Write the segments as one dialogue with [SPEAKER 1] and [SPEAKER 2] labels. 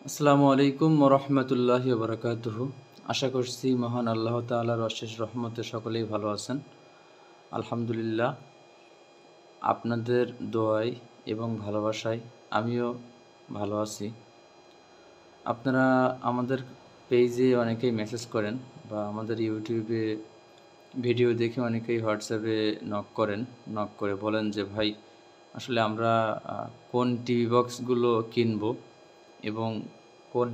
[SPEAKER 1] আসসালামু আলাইকুম ওরহমতুল্লাহি ওবরাকাতুহু। আশা করছি মহান আল্লাহ তাআলার অশেষ রহমতে সকলেই ভালো আছেন। আলহামদুলিল্লাহ, আপনাদের দোয়ায় এবং ভালোবাসায় আমিও ভালো আছি। আপনারা আমাদের পেজে অনেকেই মেসেজ করেন বা আমাদের ইউটিউবে ভিডিও দেখে অনেকেই হোয়াটসঅ্যাপে নক করে বলেন যে ভাই, আসলে আমরা কোন টিভি বক্সগুলো কিনবো এবং কোন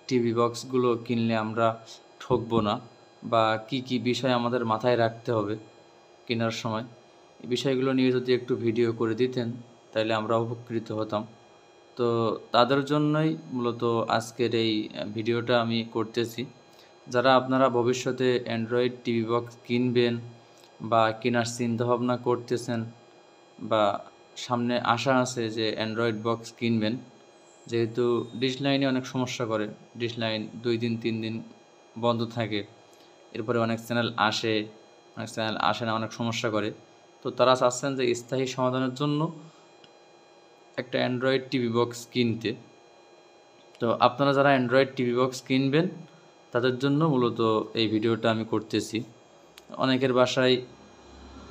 [SPEAKER 1] টিভি বক্সগুলো কিনলে আমরা ঠকবো না, বা কি কি বিষয় আমাদের মাথায় রাখতে হবে কেনার সময়। এই বিষয়গুলো নিয়ে যদি একটু ভিডিও করে দিতেন তাহলে আমরা উপকৃত হতাম। তো তাদের জন্যই মূলত আজকের এই ভিডিওটা আমি করতেছি। যারা আপনারা ভবিষ্যতে অ্যান্ড্রয়েড টিভি বক্স কিনবেন বা কেনার চিন্তাভাবনা করতেছেন, বা সামনে আশা আছে যে অ্যান্ড্রয়েড বক্স কিনবেন, যেহেতু ডিশ লাইনে অনেক সমস্যা করে, ডিশ লাইন 2 দিন 3 দিন বন্ধ থাকে, এরপরে অনেক চ্যানেল আসে না, অনেক সমস্যা করে। তো তারা চাচ্ছেন যে স্থায়ী সমাধানের জন্য একটা অ্যান্ড্রয়েড টিভি বক্স কিনতে। তো আপনারা যারা অ্যান্ড্রয়েড টিভি বক্স কিনবেন তাদের জন্য মূলত এই ভিডিওটা আমি করতেছি। অনেকের বাসায়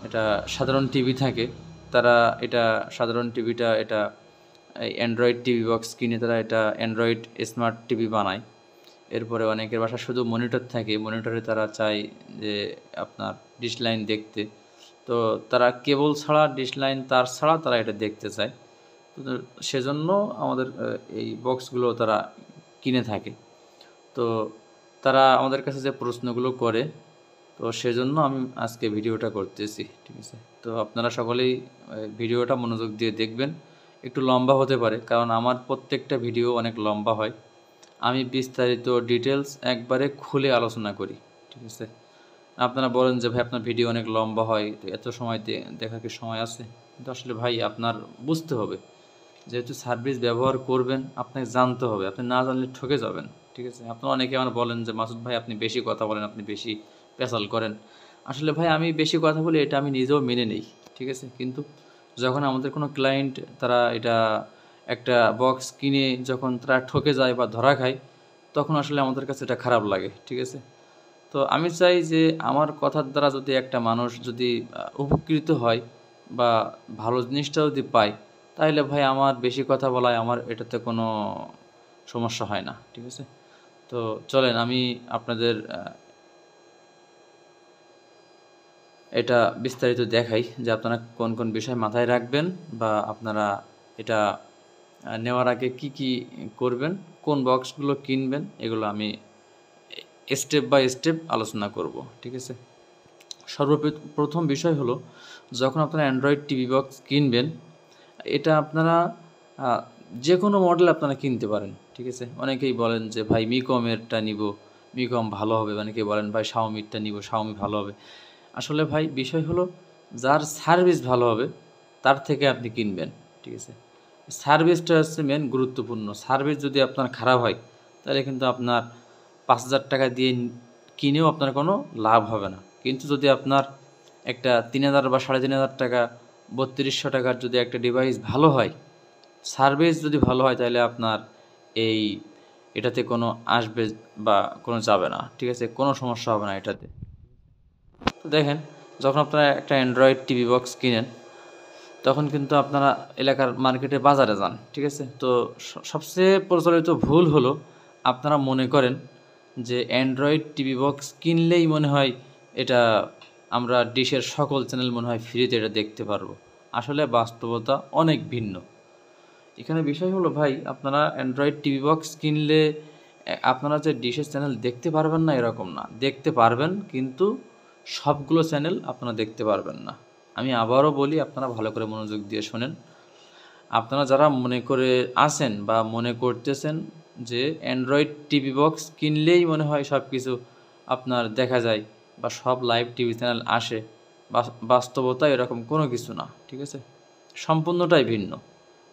[SPEAKER 1] এটা সাধারণ টিভি থাকে, তারা এটা সাধারণ টিভিটা এটা এই অ্যান্ড্রয়েড টিভি বক্স কিনে তারা এটা অ্যান্ড্রয়েড স্মার্ট টিভি বানায়। এরপরে অনেকের বাসায় শুধু মনিটর থাকে, মনিটরে তারা চায় যে আপনার ডিশ লাইন দেখতে, তো তারা কেবল ছাড়া, ডিশ লাইন তার ছাড়া তারা এটা দেখতে চায়। তো সেজন্য আমাদের এই বক্সগুলো তারা কিনে থাকে। তো তারা আমাদের কাছে যে প্রশ্নগুলো করে, তো সেজন্য আমি আজকে ভিডিওটা করতেছি, ঠিক আছে? তো আপনারা সকলেই ভিডিওটা মনোযোগ দিয়ে দেখবেন। একটু লম্বা হতে পারে, কারণ আমার প্রত্যেকটা ভিডিও অনেক লম্বা হয়। আমি বিস্তারিত ডিটেলস একবারে খুলে আলোচনা করি, ঠিক আছে? আপনারা বলেন যে ভাই আপনার ভিডিও অনেক লম্বা হয়, তো এত সময় দেখার কি সময় আছে? কিন্তু আসলে ভাই আপনার বুঝতে হবে, যেহেতু সার্ভিস ব্যবহার করবেন আপনাকে জানতে হবে, আপনি না জানলে ঠকে যাবেন, ঠিক আছে? আপনারা অনেকে আমার বলেন যে মাসুদ ভাই আপনি বেশি কথা বলেন, আপনি বেশি পেশাল করেন। আসলে ভাই আমি বেশি কথা বলি, এটা আমি নিজেও মেনে নেই, ঠিক আছে? কিন্তু যখন আমাদের কোনো ক্লায়েন্ট তারা এটা একটা বক্স কিনে যখন তারা ঠকে যায় বা ধরা খায়, তখন আসলে আমাদের কাছে এটা খারাপ লাগে, ঠিক আছে? তো আমি চাই যে আমার কথার দ্বারা যদি একটা মানুষ যদি উপকৃত হয় বা ভালো জিনিসটা যদি পায়, তাহলে ভাই আমার বেশি কথা বলায় আমার এটাতে কোনো সমস্যা হয় না, ঠিক আছে? তো চলেন আমি আপনাদের এটা বিস্তারিত দেখাই যে আপনারা কোন কোন বিষয় মাথায় রাখবেন, বা আপনারা এটা নেওয়ার আগে কি কি করবেন, কোন বক্সগুলো কিনবেন, এগুলো আমি স্টেপ বাই স্টেপ আলোচনা করব, ঠিক আছে? সর্বপ্রথম বিষয় হলো, যখন আপনারা অ্যান্ড্রয়েড টিভি বক্স কিনবেন, এটা আপনারা যে কোনো মডেল আপনারা কিনতে পারেন, ঠিক আছে? অনেকেই বলেন যে ভাই মিকমেরটা নিব, মিকম ভালো হবে, অনেকেই বলেন ভাই শাওমিরটা নিব, শাওমি ভালো হবে। আসলে ভাই বিষয় হলো, যার সার্ভিস ভালো হবে তার থেকে আপনি কিনবেন, ঠিক আছে? সার্ভিসটা হচ্ছে মেন গুরুত্বপূর্ণ। সার্ভিস যদি আপনার খারাপ হয় তাহলে কিন্তু আপনার 5,000 টাকা দিয়ে কিনেও আপনার কোনো লাভ হবে না। কিন্তু যদি আপনার একটা 3,000 বা 3,500 টাকা, 3200 টাকার যদি একটা ডিভাইস ভালো হয়, সার্ভিস যদি ভালো হয়, তাহলে আপনার এটাতে কোনো আসবে বা কোনো যাবে না, ঠিক আছে? কোনো সমস্যা হবে না এটাতে। তো দেখেন, যখন আপনারা একটা অ্যান্ড্রয়েড টিভি বক্স কিনেন, তখন কিন্তু আপনারা এলাকার মার্কেটে বাজারে যান, ঠিক আছে? তো সবচেয়ে প্রচলিত ভুল হলো, আপনারা মনে করেন যে অ্যান্ড্রয়েড টিভি বক্স কিনলেই মনে হয় এটা আমরা ডিশের সকল চ্যানেল মনে হয় ফ্রিতে এটা দেখতে পারবো। আসলে বাস্তবতা অনেক ভিন্ন। এখানে বিষয় হলো ভাই, আপনারা অ্যান্ড্রয়েড টিভি বক্স কিনলে আপনারা যে ডিশের চ্যানেল দেখতে পারবেন না এরকম না, দেখতে পারবেন, কিন্তু সবগুলো চ্যানেল আপনারা দেখতে পারবেন না। আমি আবারও বলি, আপনারা ভালো করে মনোযোগ দিয়ে শোনেন। আপনারা যারা মনে করে আছেন বা মনে করতেছেন যে অ্যান্ড্রয়েড টিভি বক্স কিনলেই মনে হয় সব কিছু আপনার দেখা যায় বা সব লাইভ টিভি চ্যানেল আসে, বাস্তবতা এরকম কোনো কিছু না, ঠিক আছে? সম্পূর্ণটাই ভিন্ন,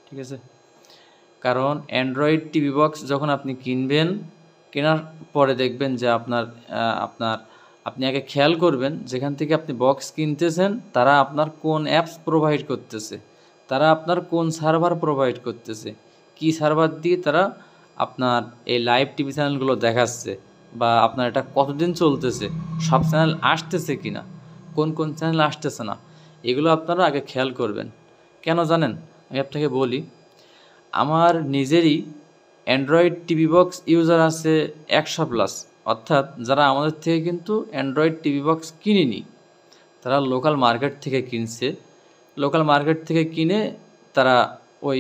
[SPEAKER 1] ঠিক আছে? কারণ অ্যান্ড্রয়েড টিভি বক্স যখন আপনি কিনবেন, কেনার পরে দেখবেন যে আপনার আপনি আগে খেয়াল করবেন যেখান থেকে আপনি বক্স কিনতেছেন তারা আপনার কোন অ্যাপস প্রোভাইড করতেছে, তারা আপনার কোন সার্ভার প্রোভাইড করতেছে, কি সার্ভার দিয়ে তারা আপনার এই লাইভ টিভি চ্যানেলগুলো দেখাচ্ছে বা আপনার এটা কতদিন চলতেছে, সব চ্যানেল আসতেছে কি না, কোন কোন চ্যানেল আসতেছে না, এগুলো আপনারা আগে খেয়াল করবেন। কেন জানেন? আমি আপনাকে বলি, আমার নিজেরই অ্যান্ড্রয়েড টিভি বক্স ইউজার আছে 100+। অর্থাৎ যারা আমাদের থেকে কিন্তু অ্যান্ড্রয়েড টিভি বক্স কিনেনি, তারা লোকাল মার্কেট থেকে কিনছে। লোকাল মার্কেট থেকে কিনে তারা ওই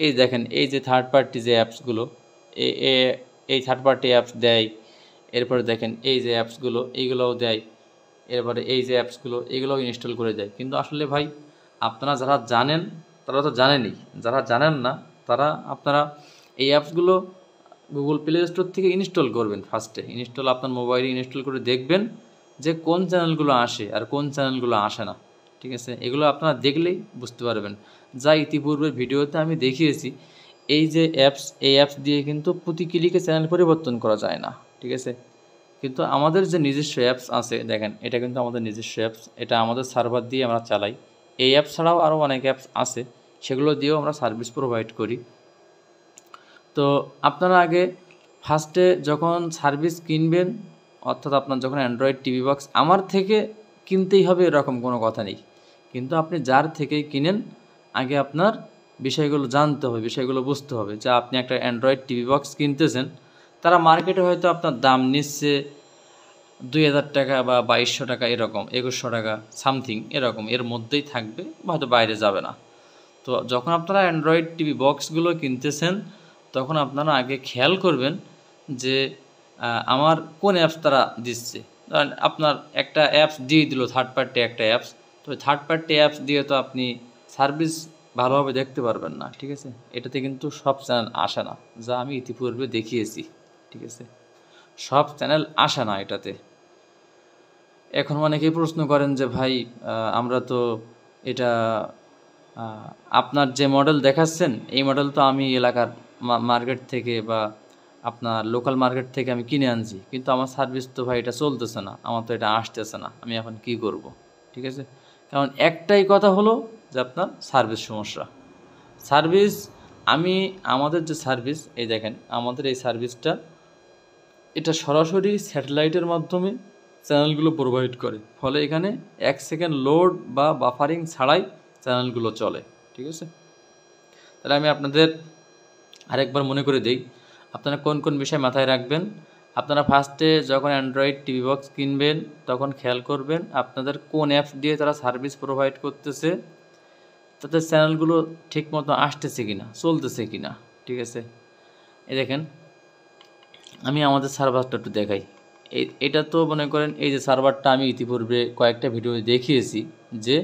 [SPEAKER 1] এই দেখেন, এই যে থার্ড পার্টি যে অ্যাপসগুলো, এই থার্ড পার্টি অ্যাপস দেয়, এরপরে দেখেন এই যে অ্যাপসগুলো এইগুলোও দেয়, এরপরে এই যে অ্যাপসগুলো এগুলোও ইনস্টল করে দেয়। কিন্তু আসলে ভাই, আপনারা যারা জানেন তারা তো জানেনই, যারা জানেন না তারা আপনারা এই অ্যাপসগুলো গুগল প্লে স্টোর থেকে ইনস্টল করবেন। ফার্স্টে ইনস্টল আপনার মোবাইলে ইনস্টল করে দেখবেন যে কোন চ্যানেলগুলো আসে আর কোন চ্যানেলগুলো আসে না। ঠিক আছে, এগুলো আপনারা দেখলেই বুঝতে পারবেন। যা ইতিপূর্বের ভিডিওতে আমি দেখিয়েছি, এই যে অ্যাপস, এই অ্যাপস দিয়ে কিন্তু প্রতি ক্লিকে চ্যানেল পরিবর্তন করা যায় না। ঠিক আছে, কিন্তু আমাদের যে নিজস্ব অ্যাপস আছে, দেখেন এটা কিন্তু আমাদের নিজস্ব অ্যাপস, এটা আমাদের সার্ভার দিয়ে আমরা চালাই। এই অ্যাপস ছাড়াও আরও অনেক অ্যাপস আছে, সেগুলো দিয়েও আমরা সার্ভিস প্রোভাইড করি। তো আপনারা আগে ফার্স্টে যখন সার্ভিস কিনবেন, অর্থাৎ আপনার যখন অ্যান্ড্রয়েড টিভি বক্স আমার থেকে কিনতেই হবে এরকম কোনো কথা নেই, কিন্তু আপনি যার থেকেই কিনেন আগে আপনার বিষয়গুলো জানতে হবে, বিষয়গুলো বুঝতে হবে যে আপনি একটা অ্যান্ড্রয়েড টিভি বক্স কিনতেছেন, তারা মার্কেটে হয়তো আপনার দাম নিচ্ছে 2000 টাকা বা 2200 টাকা, এরকম 2100 টাকা সামথিং, এরকম এর মধ্যেই থাকবে, হয়তো বাইরে যাবে না। তো যখন আপনারা অ্যান্ড্রয়েড টিভি বক্সগুলো কিনতেছেন, তখন আপনারা আগে খেয়াল করবেন যে আমার কোন অ্যাপস তারা দিচ্ছে। ধরেন আপনার একটা অ্যাপস দিয়ে দিল, থার্ড পার্টি একটা অ্যাপস, তো থার্ড পার্টি অ্যাপস দিয়ে তো আপনি সার্ভিস ভালোভাবে দেখতে পারবেন না। ঠিক আছে, এটাতে কিন্তু সব চ্যানেল আসে না, যা আমি ইতিপূর্বে দেখিয়েছি। ঠিক আছে, সব চ্যানেল আসে না এটাতে। এখন অনেকেই প্রশ্ন করেন যে ভাই, আমরা তো এটা আপনার যে মডেল দেখাচ্ছেন, এই মডেল তো আমি এলাকার মার্কেট থেকে বা আপনার লোকাল মার্কেট থেকে আমি কিনে আনছি, কিন্তু আমার সার্ভিস তো ভাই এটা চলতেছে না, আমার তো এটা আসতেছে না, আমি এখন কি করব? ঠিক আছে, কারণ একটাই কথা হলো যে আপনার সার্ভিস সমস্যা। সার্ভিস, আমাদের যে সার্ভিস, এই দেখেন আমাদের এই সার্ভিসটা, এটা সরাসরি স্যাটেলাইটের মাধ্যমে চ্যানেলগুলো প্রোভাইড করে, ফলে এখানে 1 সেকেন্ড লোড বা বাফারিং ছাড়াই চ্যানেলগুলো চলে। ঠিক আছে, তাহলে আমি আপনাদের আরেকবার মনে করে দিই, আপনারা কোন কোন বিষয় মাথায় রাখবেন। আপনারা ফার্স্টে যখন অ্যান্ড্রয়েড টিভি বক্স কিনবেন, তখন খেয়াল করবেন আপনাদের কোন অ্যাপস দিয়ে তারা সার্ভিস প্রোভাইড করতেছে, তাদের চ্যানেলগুলো ঠিক মতো আসতেছে কিনা, চলতেছে কিনা। ঠিক আছে, এই দেখেন আমি আমাদের সার্ভারটা একটু দেখাই। এটা তো মনে করেন এই যে সার্ভারটা আমি ইতিপূর্বে কয়েকটা ভিডিও দেখিয়েছি যে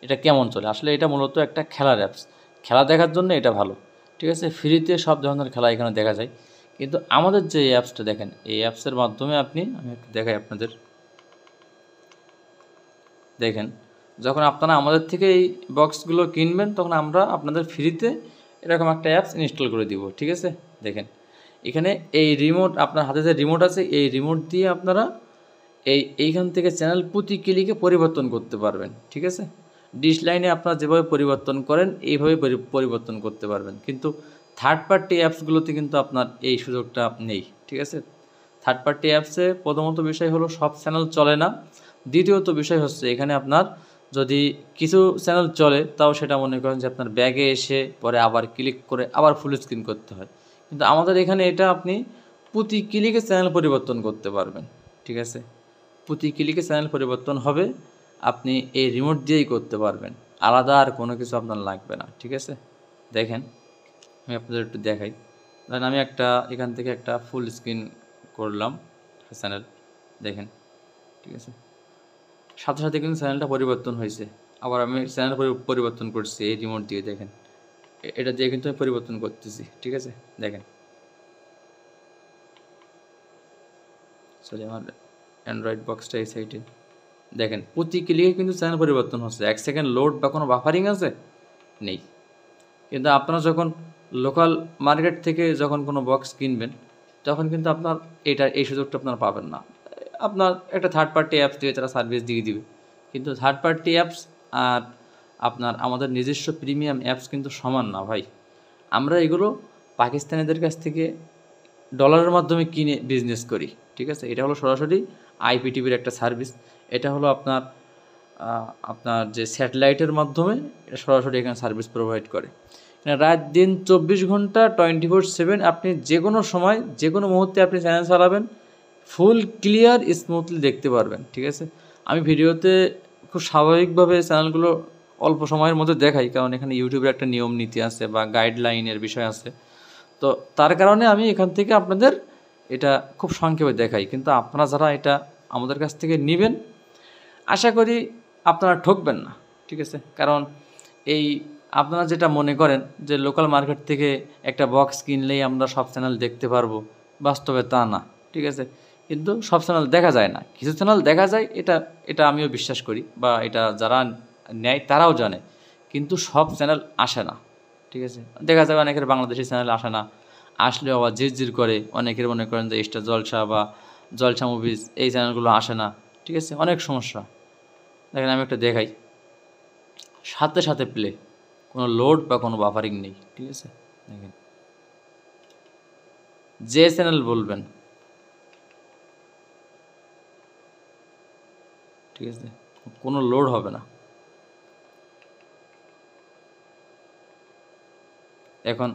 [SPEAKER 1] এটা কেমন চলে। আসলে এটা মূলত একটা খেলার অ্যাপস, খেলা দেখার জন্য এটা ভালো। ঠিক আছে, ফ্রিতে সব ধরনের খেলা এখানে দেখা যায়। কিন্তু আমাদের যে অ্যাপসটা দেখেন, এই অ্যাপসের মাধ্যমে আমি একটু দেখাই আপনাদের। দেখেন, যখন আপনারা আমাদের থেকে এই বক্সগুলো কিনবেন, তখন আমরা আপনাদের ফ্রিতে এরকম একটা অ্যাপস ইনস্টল করে দিব। ঠিক আছে, দেখেন এখানে এই রিমোট, আপনার হাতে যে রিমোট আছে, এই রিমোট দিয়ে আপনারা এইখান থেকে চ্যানেল প্রতি ক্লিকে পরিবর্তন করতে পারবেন। ঠিক আছে, ডিশ লাইনে আপনারা যেভাবে পরিবর্তন করেন এইভাবে পরিবর্তন করতে পারবেন, কিন্তু থার্ড পার্টি অ্যাপসগুলোতে কিন্তু আপনার এই সুযোগটা নেই। ঠিক আছে, থার্ড পার্টি অ্যাপসে প্রথমত বিষয় হলো সব চ্যানেল চলে না, দ্বিতীয়ত বিষয় হচ্ছে এখানে আপনার যদি কিছু চ্যানেল চলে, তাও সেটা মনে করেন যে আপনার ব্যাগে এসে পরে আবার ক্লিক করে আবার ফুল স্ক্রিন করতে হয়। কিন্তু আমাদের এখানে এটা আপনি প্রতি ক্লিকে চ্যানেল পরিবর্তন করতে পারবেন। ঠিক আছে, প্রতি ক্লিকে চ্যানেল পরিবর্তন হবে, আপনি এই রিমোট দিয়েই করতে পারবেন, আলাদা আর কোনো কিছু আপনার লাগবে না। ঠিক আছে, দেখেন আমি আপনাদের একটু দেখাই। ধরেন আমি এখান থেকে একটা ফুল স্ক্রিন করলাম চ্যানেল, দেখেন। ঠিক আছে, সাথে সাথে কিন্তু চ্যানেলটা পরিবর্তন হয়েছে। আবার আমি চ্যানেল পরিবর্তন করছি এই রিমোট দিয়ে, দেখেন এটা দিয়ে কিন্তু আমি পরিবর্তন করতেছি। ঠিক আছে, দেখেন সরি, আমার অ্যান্ড্রয়েড বক্সটা এই সাইডে, দেখেন প্রতি ক্লিকে কিন্তু চ্যানেল পরিবর্তন হচ্ছে। 1 সেকেন্ড লোড বা কোনো বাফারিং আছে নেই। কিন্তু আপনারা যখন লোকাল মার্কেট থেকে যখন কোনো বক্স কিনবেন, তখন কিন্তু আপনার এই সুযোগটা আপনারা পাবেন না। আপনার একটা থার্ড পার্টি অ্যাপস দিয়ে তারা সার্ভিস দিয়ে দিবে, কিন্তু থার্ড পার্টি অ্যাপস আর আপনার আমাদের নিজস্ব প্রিমিয়াম অ্যাপস কিন্তু সমান না ভাই। আমরা এগুলো পাকিস্তানিদের কাছ থেকে ডলারের মাধ্যমে কিনে বিজনেস করি, ঠিক আছে। এটা হলো সরাসরি আইপিটিভির একটা সার্ভিস। এটা হলো আপনার আপনার যে স্যাটেলাইটের মাধ্যমে এটা সরাসরি এখানে সার্ভিস প্রোভাইড করে। রাত দিন 24 ঘন্টা 24/7 আপনি যে কোনো সময় যে কোনো মুহূর্তে আপনি চ্যানেল চালাবেন, ফুল ক্লিয়ার স্মুথলি দেখতে পারবেন, ঠিক আছে। আমি ভিডিওতে খুব স্বাভাবিকভাবে চ্যানেলগুলো অল্প সময়ের মধ্যে দেখাই, কারণ এখানে ইউটিউবের একটা নিয়ম নীতি আছে বা গাইডলাইনের বিষয় আছে। তো তার কারণে আমি এখান থেকে আপনাদের এটা খুব সংক্ষেপে দেখাই। কিন্তু আপনারা যারা এটা আমাদের কাছ থেকে নেবেন, আশা করি আপনারা ঠকবেন না, ঠিক আছে। কারণ এই আপনারা যেটা মনে করেন যে লোকাল মার্কেট থেকে একটা বক্স কিনলেই আমরা সব চ্যানেল দেখতে পারবো, বাস্তবে তা না, ঠিক আছে। কিন্তু সব চ্যানেল দেখা যায় না, কিছু চ্যানেল দেখা যায়, এটা এটা আমিও বিশ্বাস করি, বা এটা যারা নেয় তারাও জানে। কিন্তু সব চ্যানেল আসে না, ঠিক আছে। দেখা যায় অনেকের বাংলাদেশি চ্যানেল আসে না, আসলেও আবার জির করে। অনেকের মনে করেন যে স্টার জলসা বা জলসা মুভিজ এই চ্যানেলগুলো আসে না, ঠিক আছে। অনেক সমস্যা। দেখেন আমি একটা দেখাই, সাথে সাথে প্লে, কোনো লোড বা কোনো বাফারিং নেই, ঠিক আছে। দেখেন যে চ্যানেল বলবেন, ঠিক আছে, কোনো লোড হবে না। এখন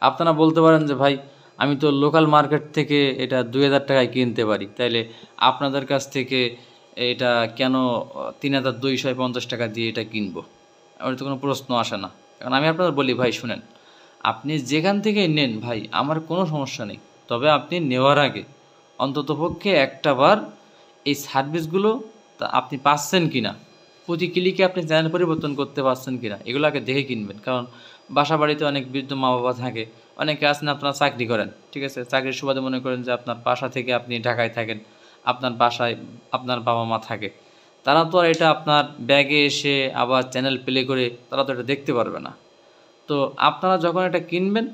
[SPEAKER 1] আপনারা বলতে পারেন যে ভাই আমি তো লোকাল মার্কেট থেকে এটা 2000 টাকায় কিনতে পারি, তাইলে আপনাদের কাছ থেকে এটা কেন 3250 টাকা দিয়ে এটা কিনবো? আমার তো কোনো প্রশ্ন আসে না। কারণ আমি আপনাদের বলি ভাই শুনেন, আপনি যেখান থেকে নেন ভাই আমার কোনো সমস্যা নেই, তবে আপনি নেওয়ার আগে অন্ততপক্ষে একটা বার এই সার্ভিসগুলো তা আপনি পাচ্ছেন কি না, প্রতি ক্লিকে আপনি চ্যানেল পরিবর্তন করতে পারছেন কি না, এগুলো আগে দেখে কিনবেন। কারণ বাসা বাড়িতে অনেক বৃদ্ধ মা বাবা থাকে, অনেকে আছেন আপনারা চাকরি করেন, ঠিক আছে। চাকরির সুবাদে মনে করেন যে আপনার বাসা থেকে আপনি ঢাকায় থাকেন, আপনার বাসায় আপনার বাবা মা থাকে, তারা তো আর এটা আপনার ব্যাগে এসে আবার চ্যানেল প্লে করে তারা তো এটা দেখতে পারবে না। তো আপনারা যখন এটা কিনবেন,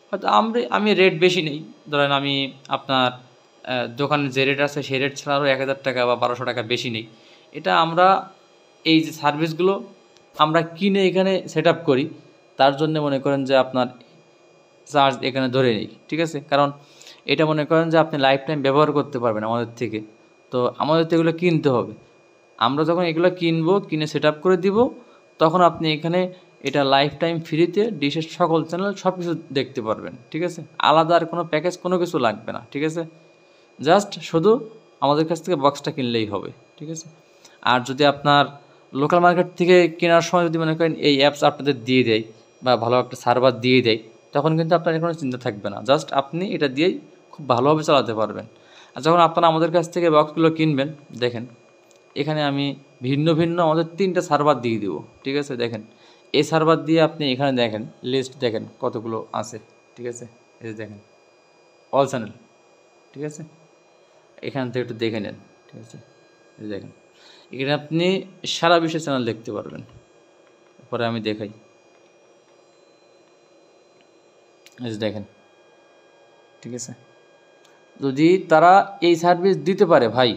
[SPEAKER 1] হয়তো আমি রেট বেশি নেই, ধরেন আমি আপনার দোকানে যে রেট আছে সেই রেট ছাড়া আরও 1000 টাকা বা 1200 টাকা বেশি নেই। এটা আমরা এই যে সার্ভিসগুলো আমরা কিনে এখানে সেট আপ করি, তার জন্য মনে করেন যে আপনার চার্জ এখানে ধরে নিই, ঠিক আছে। কারণ এটা মনে করেন যে আপনি লাইফ টাইম ব্যবহার করতে পারবেন আমাদের থেকে, তো আমাদের তো এগুলো কিনতে হবে। আমরা যখন এগুলো কিনবো, কিনে সেট আপ করে দিব, তখন আপনি এখানে এটা লাইফ টাইম ফ্রিতে ডিশের সকল চ্যানেল সব কিছু দেখতে পারবেন, ঠিক আছে। আলাদা আর কোনো প্যাকেজ কোনো কিছু লাগবে না, ঠিক আছে। জাস্ট শুধু আমাদের কাছ থেকে বক্সটা কিনলেই হবে, ঠিক আছে। আর যদি আপনার লোকাল মার্কেট থেকে কেনার সময় যদি মনে করেন এই অ্যাপস আপনাদের দিয়ে দেয় বা ভালো একটা সার্ভার দিয়ে দেয়, তখন কিন্তু আপনার কোনো চিন্তা থাকবে না, জাস্ট আপনি এটা দিয়েই খুব ভালোভাবে চালাতে পারবেন। আর যখন আপনারা আমাদের কাছ থেকে বক্সগুলো কিনবেন, দেখেন এখানে আমি ভিন্ন ভিন্ন আমাদের 3টা সার্ভার দিয়ে দেবো, ঠিক আছে। দেখেন এই সার্ভার দিয়ে আপনি এখানে দেখেন লিস্ট দেখেন কতগুলো আছে, ঠিক আছে। এই যে দেখেন অল চ্যানেল, ঠিক আছে। এখান থেকে একটু দেখে নেন, ঠিক আছে। এই যে দেখেন এখানে আপনি সারা বিশ্বের চ্যানেল দেখতে পারবেন। পরে আমি দেখাই, এই যে দেখেন, ঠিক আছে। যদি তারা এই সার্ভিস দিতে পারে ভাই,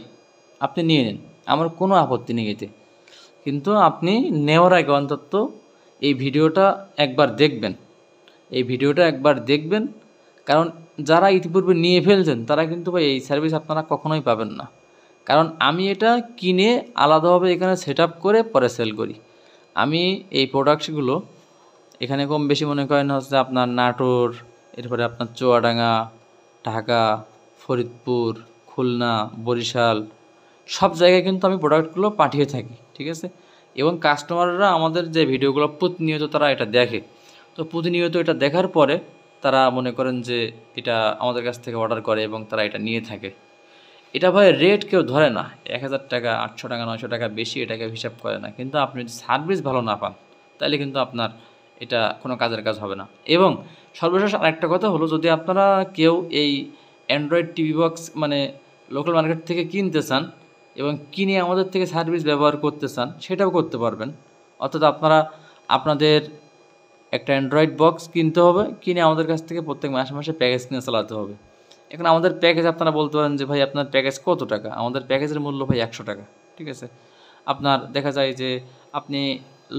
[SPEAKER 1] আপনি নিয়ে নিন, আমার কোনো আপত্তি নেই এতে। কিন্তু আপনি নেওয়ার আগে অন্তত এই ভিডিওটা একবার দেখবেন, এই ভিডিওটা একবার দেখবেন। কারণ যারা ইতিপূর্বে নিয়ে ফেলছেন তারা কিন্তু ভাই এই সার্ভিস আপনারা কখনোই পাবেন না। কারণ আমি এটা কিনে আলাদাভাবে এখানে সেট আপ করে পরে সেল করি। আমি এই প্রোডাক্টসগুলো এখানে কম বেশি মনে করেন হচ্ছে আপনার নাটোর, এরপরে আপনার চুয়াডাঙ্গা, ঢাকা, ফরিদপুর, খুলনা, বরিশাল সব জায়গায় কিন্তু আমি প্রোডাক্টগুলো পাঠিয়ে থাকি, ঠিক আছে। এবং কাস্টমাররা আমাদের যে ভিডিওগুলো প্রতিনিয়ত তারা এটা দেখে, তো প্রতিনিয়ত এটা দেখার পরে তারা মনে করেন যে এটা আমাদের কাছ থেকে অর্ডার করে এবং তারা এটা নিয়ে থাকে। এটা ভাই রেট কেউ ধরে না, 1000 টাকা 800 টাকা 900 টাকা বেশি এটাকে হিসাব করে না। কিন্তু আপনি যদি সার্ভিস ভালো না পান তাহলে কিন্তু আপনার এটা কোনো কাজের কাজ হবে না। এবং সর্বশেষ আরেকটা কথা হলো, যদি আপনারা কেউ এই অ্যান্ড্রয়েড টিভি বক্স মানে লোকাল মার্কেট থেকে কিনতে চান এবং কিনে আমাদের থেকে সার্ভিস ব্যবহার করতে চান, সেটাও করতে পারবেন। অর্থাৎ আপনারা আপনাদের একটা অ্যান্ড্রয়েড বক্স কিনতে হবে, কিনে আমাদের কাছ থেকে প্রত্যেক মাসে মাসে প্যাকেজ কিনে চালাতে হবে। এখন আমাদের প্যাকেজ আপনারা বলতে পারেন যে ভাই আপনার প্যাকেজ কত টাকা? আমাদের প্যাকেজের মূল্য ভাই 100 টাকা, ঠিক আছে। আপনার দেখা যায় যে আপনি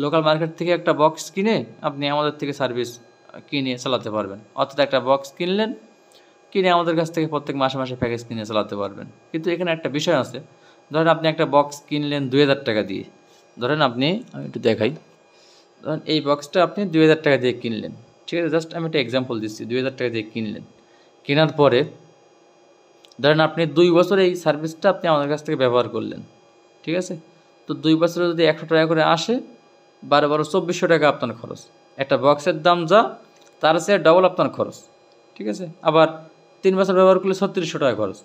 [SPEAKER 1] লোকাল মার্কেট থেকে একটা বক্স কিনে আপনি আমাদের থেকে সার্ভিস কিনে চালাতে পারবেন। অর্থাৎ একটা বক্স কিনলেন, কিনে আমাদের কাছ থেকে প্রত্যেক মাসে মাসে প্যাকেজ কিনে চালাতে পারবেন। কিন্তু এখানে একটা বিষয় আছে, ধরেন আপনি একটা বক্স কিনলেন 2000 টাকা দিয়ে, ধরেন আপনি, আমি একটু দেখাই, ধরেন এই বক্সটা আপনি 2000 টাকা দিয়ে কিনলেন, ঠিক আছে, জাস্ট আমি একটা এক্সাম্পল দিচ্ছি, 2000 টাকা দিয়ে কিনলেন। কেনার পরে ধরেন আপনি 2 বছর এই সার্ভিসটা আপনি আমাদের কাছ থেকে ব্যবহার করলেন, ঠিক আছে। তো 2 বছরে যদি 100 টাকা করে আসে, 12 2400 টাকা আপনার খরচ। একটা বক্সের দাম যা, তার চেয়ে ডবল আপনার খরচ, ঠিক আছে। আবার 3 বছর ব্যবহার করলে 3600 টাকা খরচ।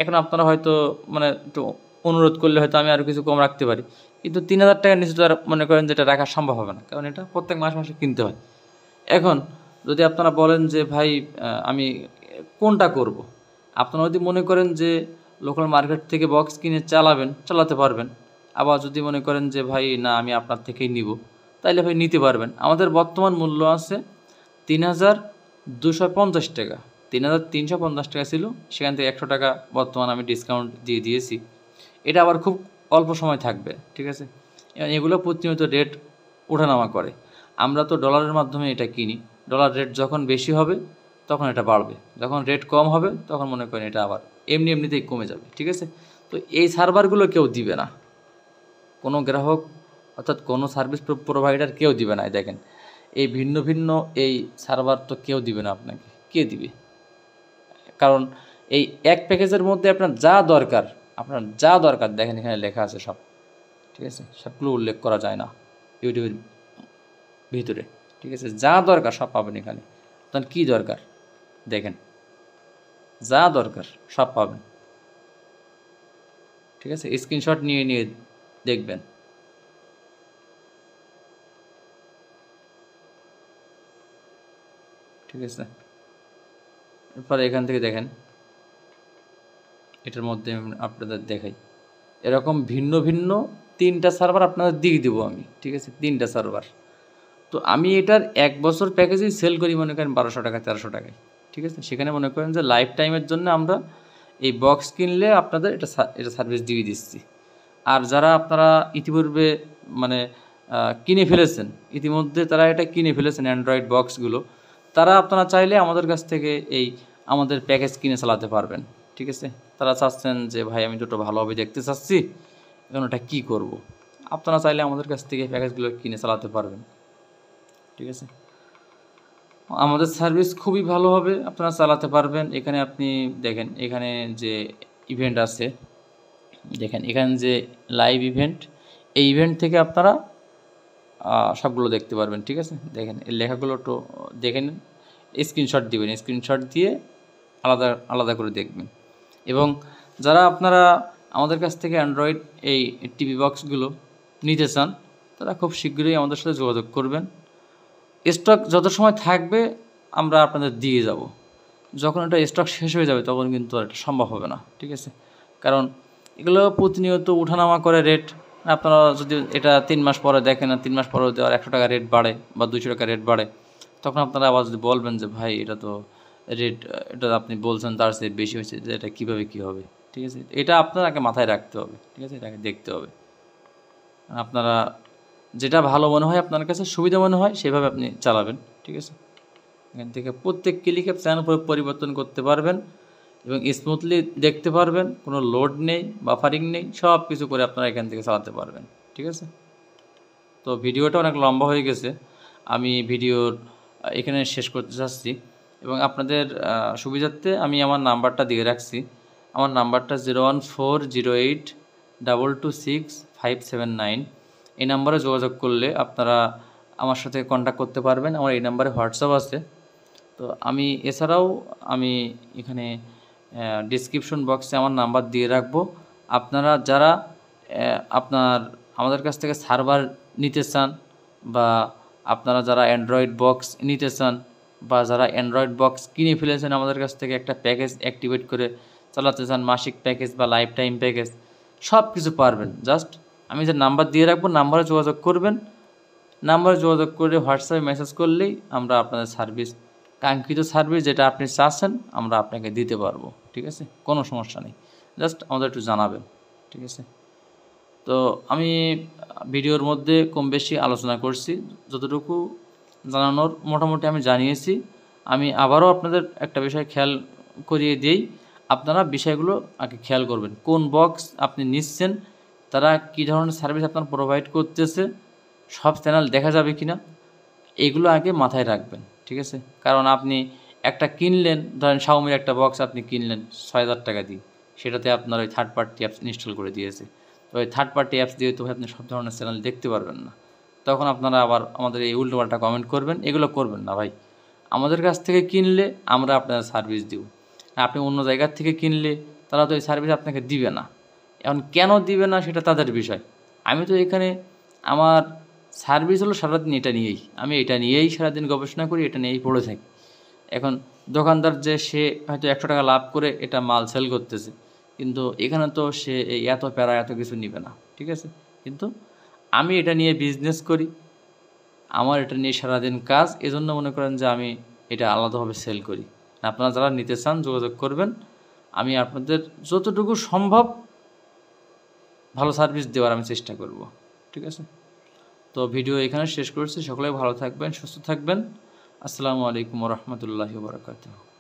[SPEAKER 1] এখন আপনারা হয়তো মানে একটু অনুরোধ করলে হয়তো আমি আরও কিছু কম রাখতে পারি, কিন্তু 3000 টাকার নিচে তো আর মনে করেন যেটা রাখা সম্ভব হবে না, কারণ এটা প্রত্যেক মাসে মাসে কিনতে হয়। এখন যদি আপনারা বলেন যে ভাই আমি কোনটা করব, আপনারা যদি মনে করেন যে লোকাল মার্কেট থেকে বক্স কিনে চালাতে পারবেন, আবার যদি মনে করেন যে ভাই না আমি আপনার থেকেই নিব, তাইলে ভাই নিতে পারবেন। আমাদের বর্তমান মূল্য আছে 3250 টাকা, 3350 টাকা ছিল, সেখান থেকে 100 টাকা বর্তমান আমি ডিসকাউন্ট দিয়ে দিয়েছি। এটা আবার খুব অল্প সময় থাকবে, ঠিক আছে। এগুলো প্রতিনিয়ত রেট ওঠানামা করে। আমরা তো ডলারের মাধ্যমে এটা কিনি, ডলার রেট যখন বেশি হবে তখন এটা বাড়বে, যখন রেট কম হবে তখন মনে করেন এটা আবার এমনিতেই কমে যাবে, ঠিক আছে। তো এই সার্ভারগুলো কেউ দিবে না, কোনো গ্রাহক অর্থাৎ কোনো সার্ভিস প্রোভাইডার কেউ দিবে না। দেখেন এই ভিন্ন ভিন্ন এই সার্ভার তো কেউ দিবে না আপনাকে, কে দিবে? কারণ এই এক প্যাকেজের মধ্যে আপনার যা দরকার দেখেন এখানে লেখা আছে সব, ঠিক আছে। সবগুলো উল্লেখ করা যায় না ইউটিউবের ভিতরে, ঠিক আছে। যা দরকার সব পাবেন এখানে। তখন কী দরকার দেখেন, যা দরকার সব পাবেন, ঠিক আছে। স্ক্রিনশট নিয়ে দেখবেন, ঠিক আছে। এরপরে এখান থেকে দেখেন, এটার মধ্যে আপনাদের দেখাই, এরকম ভিন্ন ভিন্ন 3টা সার্ভার আপনাদের দিয়ে দেবো আমি, ঠিক আছে, 3টা সার্ভার। তো আমি এটার 1 বছর প্যাকেজেই সেল করি মনে করেন 1200 টাকা 1300 টাকায়, ঠিক আছে। সেখানে মনে করেন যে লাইফ টাইমের জন্য আমরা এই বক্স কিনলে আপনাদের এটা সার্ভিস দিয়ে দিচ্ছি। আর যারা আপনারা ইতিপূর্বে মানে কিনে ফেলেছেন, ইতিমধ্যে তারা এটা কিনে ফেলেছেন অ্যান্ড্রয়েড বক্সগুলো, তারা আপনারা চাইলে আমাদের কাছ থেকে এই আমাদের প্যাকেজ কিনে চালাতে পারবেন, ঠিক আছে। তারা চাচ্ছেন যে ভাই আমি দুটো ভালোভাবে দেখতে চাচ্ছি, এখন ওটা কী করব, আপনারা চাইলে আমাদের কাছ থেকে প্যাকেজগুলো কিনে চালাতে পারবেন, ঠিক আছে। আমাদের সার্ভিস খুবই ভালো হবে, আপনারা চালাতে পারবেন। এখানে আপনি দেখেন, এখানে যে ইভেন্ট আছে, দেখেন এখানে যে লাইভ ইভেন্ট, এই ইভেন্ট থেকে আপনারা সবগুলো দেখতে পারবেন, ঠিক আছে। দেখেন এই লেখাগুলো একটু দেখে নিন, স্ক্রিনশট দিবেন, স্ক্রিনশট দিয়ে আলাদা আলাদা করে দেখবেন। এবং যারা আপনারা আমাদের কাছ থেকে অ্যান্ড্রয়েড এই টিভি বক্সগুলো নিতে চান, তারা খুব শীঘ্রই আমাদের সাথে যোগাযোগ করবেন। স্টক যত সময় থাকবে আমরা আপনাদের দিয়ে যাব, যখন এটা স্টক শেষ হয়ে যাবে তখন কিন্তু আর এটা সম্ভব হবে না, ঠিক আছে। কারণ এগুলো প্রতিনিয়ত উঠানামা করে রেট। আপনারা যদি এটা 3 মাস পরে দেখেন, না 3 মাস পরে যদি আর 100 টাকা রেট বাড়ে বা 200 টাকা রেট বাড়ে, তখন আপনারা আবার যদি বলবেন যে ভাই এটা তো রেট, এটা আপনি বলছেন তার চেয়ে বেশি হয়েছে, যে এটা কীভাবে কী হবে, ঠিক আছে। এটা আপনাকে মাথায় রাখতে হবে, ঠিক আছে, এটাকে দেখতে হবে। আপনারা যেটা ভালো মনে হয়, আপনার কাছে সুবিধা মনে হয়, সেভাবে আপনি চালাবেন, ঠিক আছে। এখান থেকে প্রত্যেক ক্লিকে চ্যানেল পরিবর্তন করতে পারবেন এবং স্মুথলি দেখতে পারবেন, কোনো লোড নেই, বাফারিং নেই, সব কিছু করে আপনারা এখান থেকে চালাতে পারবেন, ঠিক আছে। তো ভিডিওটা অনেক লম্বা হয়ে গেছে, আমি ভিডিওর এখানে শেষ করতে চাচ্ছি। এবং আপনাদের সুবিধার্থে আমি আমার নাম্বারটা দিয়ে রাখছি। আমার নাম্বারটা 01408226579। এই নাম্বারে যোগাযোগ করলে আপনারা আমার সাথে কন্ট্যাক্ট করতে পারবেন। আমার এই নাম্বারে হোয়াটসঅ্যাপ আছে। তো আমি এছাড়াও আমি এখানে ডিসক্রিপশন বক্সে আমার নাম্বার দিয়ে রাখবো। আপনারা যারা আমাদের কাছ থেকে সার্ভার নিতে চান, বা আপনারা যারা অ্যান্ড্রয়েড বক্স নিতে চান, বা যারা অ্যান্ড্রয়েড বক্স কিনে ফেলেছেন আমাদের কাছ থেকে একটা প্যাকেজ অ্যাক্টিভেট করে চালাতে চান, মাসিক প্যাকেজ বা লাইফ টাইম প্যাকেজ, সব কিছু পারবেন। জাস্ট আমি যে নাম্বার দিয়ে রাখবো, নাম্বারে যোগাযোগ করবেন। নাম্বারে যোগাযোগ করে হোয়াটসঅ্যাপে মেসেজ করলেই আমরা আপনাদের সার্ভিস, কাঙ্ক্ষিত সার্ভিস যেটা আপনি চাচ্ছেন, আমরা আপনাকে দিতে পারবো, ঠিক আছে। কোনো সমস্যা নেই, জাস্ট আমাদের একটু জানাবেন, ঠিক আছে। তো আমি ভিডিওর মধ্যে কম বেশি আলোচনা করছি, যতটুকু জানানোর মোটামুটি আমি জানিয়েছি। আমি আবারও আপনাদের একটা বিষয় খেয়াল করিয়ে দিই, আপনারা বিষয়গুলো আগে খেয়াল করবেন। কোন বক্স আপনি নিচ্ছেন, তারা কী ধরনের সার্ভিস আপনার প্রোভাইড করতেছে, সব চ্যানেল দেখা যাবে কি না, এগুলো আগে মাথায় রাখবেন, ঠিক আছে? কারণ আপনি একটা কিনলেন, ধরেন শাওমির একটা বক্স আপনি কিনলেন 6,000 টাকা দিয়ে, সেটাতে আপনার ওই থার্ড পার্টি অ্যাপস ইনস্টল করে দিয়েছে। তো ওই থার্ড পার্টি অ্যাপস দিয়ে তো আপনি সব ধরনের চ্যানেল দেখতে পারবেন না। তখন আপনারা আবার আমাদের এই উল্টোপাল্টা কমেন্ট করবেন, এগুলো করবেন না ভাই। আমাদের কাছ থেকে কিনলে আমরা আপনার সার্ভিস দিব। আপনি অন্য জায়গার থেকে কিনলে তারা তো এই সার্ভিস আপনাকে দিবে না। এখন কেন দিবে না সেটা তাদের বিষয়। আমি তো এখানে আমার সার্ভিস হলো সারাদিন এটা নিয়েই, আমি এটা নিয়েই সারাদিন গবেষণা করি, এটা নিয়েই পড়ে থাকি। এখন দোকানদার যে সে হয়তো 100 টাকা লাভ করে এটা মাল সেল করতেছে, কিন্তু এখানে তো সে এই এত প্যারা এত কিছু নিবে না, ঠিক আছে? কিন্তু আমি এটা নিয়ে বিজনেস করি, আমার এটা নিয়ে সারাদিন কাজ, এজন্য মনে করেন যে আমি এটা আলাদাভাবে সেল করি। আপনারা যারা নিতে চান যোগাযোগ করবেন, আমি আপনাদের যতটুকু সম্ভব ভালো সার্ভিস দেওয়ার আমি চেষ্টা করব, ঠিক আছে? তো ভিডিও এখানে শেষ করছি। সকলে ভালো থাকবেন, সুস্থ থাকবেন। আসসালামু আলাইকুম ওয়া রাহমাতুল্লাহি ওয়া বারাকাতুহু।